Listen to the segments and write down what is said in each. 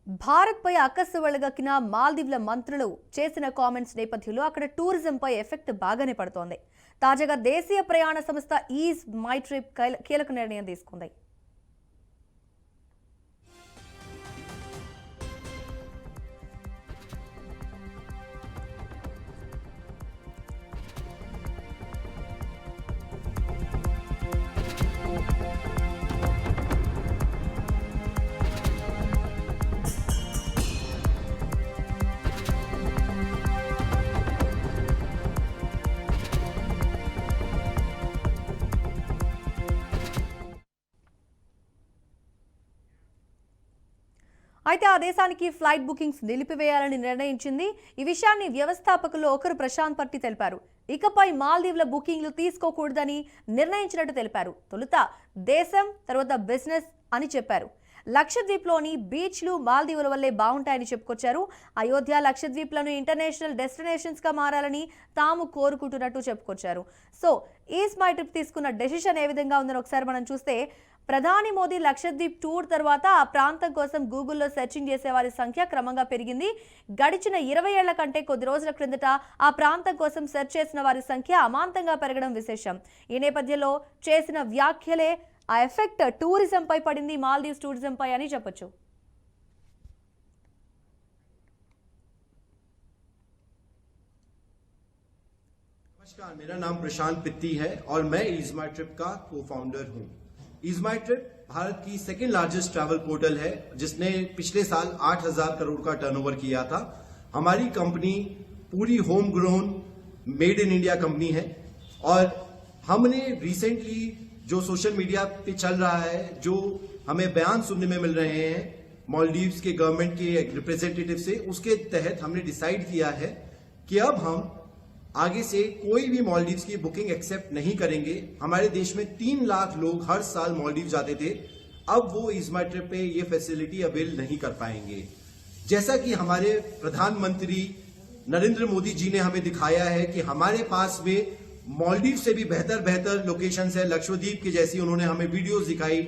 భారత్ పై అక్కసు వెళ్లగక్కిన మాల్దీవ్ల మంత్రులు చేసిన కామెంట్స్ నేపథ్యంలో అక్కడ టూరిజం పై ఎఫెక్ట్ బాగానే పడుతోంది. తాజాగా దేశీయ ప్రయాణ సంస్థ ఈజ్ మై ట్రిప్ కీలక నిర్ణయం తీసుకుంది. అయితే ఆ దేశానికి ఫ్లైట్ బుకింగ్స్ నిలిపివేయాలని నిర్ణయించింది. ఈ విషయాన్ని వ్యవస్థాపకులు ఒకరు ప్రశాంత్ పట్టి తెలిపారు. ఇకపై మాల్దీవ్ల బుకింగ్లు తీసుకోకూడదని నిర్ణయించినట్టు తెలిపారు. తొలుత దేశం, తర్వాత బిజినెస్ అని చెప్పారు. లక్షద్వీప్లోని బీచ్లు మాల్దీవుల వల్లే బాగుంటాయని చెప్పుకొచ్చారు. అయోధ్య, లక్షద్వీప్లను ఇంటర్నేషనల్ డెస్టినేషన్స్గా మారాలని తాము కోరుకుంటున్నట్టు చెప్పుకొచ్చారు. సో ఈజ్ మై ట్రిప్ తీసుకున్న డెసిషన్ ఏ విధంగా ఉందని ఒకసారి మనం చూస్తే, ప్రధాని మోదీ లక్షద్వీప్ టూర్ తర్వాత ఆ ప్రాంతం కోసం గూగుల్లో సెర్చింగ్ చేసే వారి సంఖ్య క్రమంగా పెరిగింది. గడిచిన 20 ఏళ్ల కంటే కొద్ది రోజుల క్రిందట ఆ ప్రాంతం కోసం సెర్చ్ చేసిన వారి సంఖ్య అమాంతంగా పెరగడం విశేషం. ఈ నేపథ్యంలో చేసిన వ్యాఖ్యలే ఆ ఎఫెక్ట్ టూరిజం పై పడింది, మాల్దీవ్స్ టూరిజం పై అని చెప్పొచ్చు. नमस्कार, मेरा नाम प्रशांत पित्ती है और मैं ईज माई ट्रिप का को फाउंडर हूं। ईज माई ट्रिप भारत की सेकेंड लार्जेस्ट ट्रैवल पोर्टल है, जिसने पिछले साल 8,000 करोड़ का टर्नओवर किया था। हमारी कंपनी पूरी home grown made in India company है और हमने रिसेंटली जो सोशल मीडिया पे चल रहा है, जो हमें बयान सुनने में मिल रहे हैं मालदीव्स के गवर्नमेंट के रिप्रेजेंटेटिव से, उसके तहत हमने डिसाइड किया है कि अब हम आगे से कोई भी मालदीव्स की बुकिंग एक्सेप्ट नहीं करेंगे। हमारे देश में 3 लाख लोग हर साल मालदीव जाते थे, अब वो ईज माई ट्रिप पे ये फैसिलिटी अवेल नहीं कर पाएंगे। जैसा कि हमारे प्रधानमंत्री नरेंद्र मोदी जी ने हमें दिखाया है कि हमारे पास में मालदीव से भी बेहतर लोकेशंस है, लक्षद्वीप की जैसी उन्होंने हमें वीडियोस दिखाई,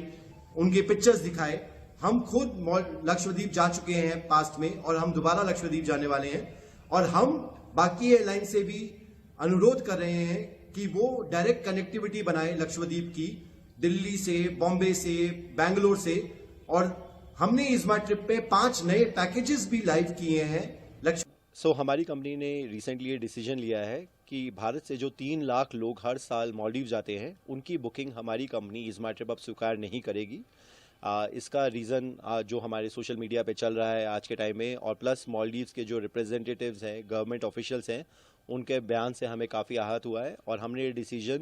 उनके पिक्चर्स दिखाए। हम खुद लक्षद्वीप जा चुके हैं पास्ट में और हम दोबारा लक्षद्वीप जाने वाले हैं और हम बाकी एयरलाइन से भी अनुरोध कर रहे हैं कि वो डायरेक्ट कनेक्टिविटी बनाए लक्षद्वीप की, दिल्ली से, बॉम्बे से, बैंगलोर से। और हमने इस बार ट्रिप पे 5 नए पैकेजेस भी लाइव किए हैं। हमारी कंपनी ने रिसेंटली ये डिसीजन लिया है कि भारत से जो 3 लाख लोग हर साल मालदीव जाते हैं, उनकी बुकिंग हमारी कंपनी ईज माई ट्रिप अब स्वीकार नहीं करेगी। इसका रीज़न जो हमारे सोशल मीडिया पे चल रहा है आज के टाइम में, और प्लस मालदीव्स के जो रिप्रेजेंटेटिव्स हैं, गवर्नमेंट ऑफिशियल्स हैं, उनके बयान से हमें काफ़ी आहत हुआ है और हमने ये डिसीजन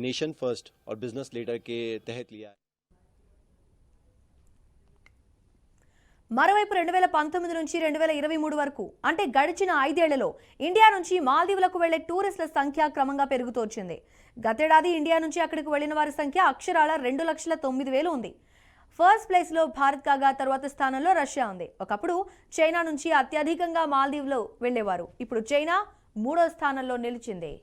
नेशन फर्स्ट और बिजनेस लीडर के तहत लिया है। మరోవైపు 2019 నుంచి 2023 వరకు అంటే గడిచిన 5 ఏళ్లలో ఇండియా నుంచి మాల్దీవులకు వెళ్లే టూరిస్టుల సంఖ్య క్రమంగా పెరుగుతూ వచ్చింది. గతేడాది ఇండియా నుంచి అక్కడికి వెళ్లిన వారి సంఖ్య అక్షరాల 2,09,000 ఉంది. ఫస్ట్ ప్లేస్ లో భారత్ కాగా తర్వాత స్థానంలో రష్యా ఉంది. ఒకప్పుడు చైనా నుంచి అత్యధికంగా మాల్దీవులు వెళ్లేవారు. ఇప్పుడు చైనా 3వ స్థానంలో నిలిచింది.